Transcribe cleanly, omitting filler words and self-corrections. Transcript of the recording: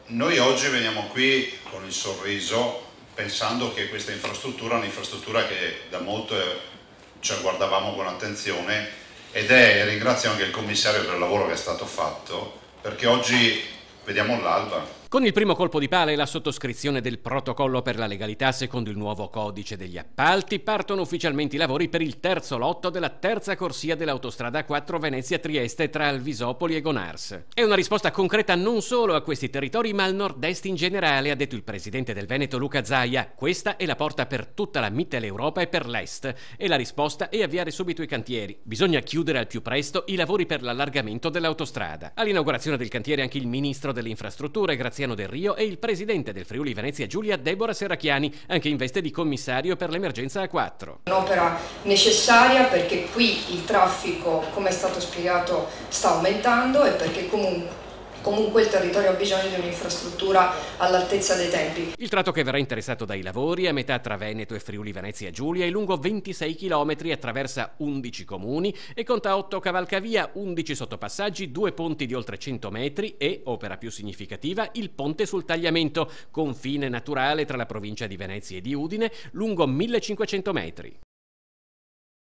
Noi oggi veniamo qui con il sorriso pensando che questa infrastruttura è un'infrastruttura che da molto ci guardavamo con attenzione e ringrazio anche il commissario per il lavoro che è stato fatto, perché oggi vediamo l'alba. Con il primo colpo di pala e la sottoscrizione del protocollo per la legalità secondo il nuovo codice degli appalti, partono ufficialmente i lavori per il terzo lotto della terza corsia dell'autostrada 4 Venezia-Trieste tra Alvisopoli e Gonars. È una risposta concreta non solo a questi territori ma al nord-est in generale, ha detto il presidente del Veneto Luca Zaia. Questa è la porta per tutta la Mitteleuropa e per l'est e la risposta è avviare subito i cantieri. Bisogna chiudere al più presto i lavori per l'allargamento dell'autostrada. All'inaugurazione del cantiere anche il ministro delle infrastrutture Graziano Del Rio e il presidente del Friuli Venezia Giulia Deborah Serracchiani, anche in veste di commissario per l'emergenza A4. Un'opera necessaria perché qui il traffico, come è stato spiegato, sta aumentando e perché comunque il territorio ha bisogno di un'infrastruttura all'altezza dei tempi. Il tratto che verrà interessato dai lavori, a metà tra Veneto e Friuli Venezia Giulia, è lungo 26 km, attraversa 11 comuni e conta 8 cavalcavia, 11 sottopassaggi, 2 ponti di oltre 100 metri e, opera più significativa, il ponte sul Tagliamento, confine naturale tra la provincia di Venezia e di Udine, lungo 1500 metri.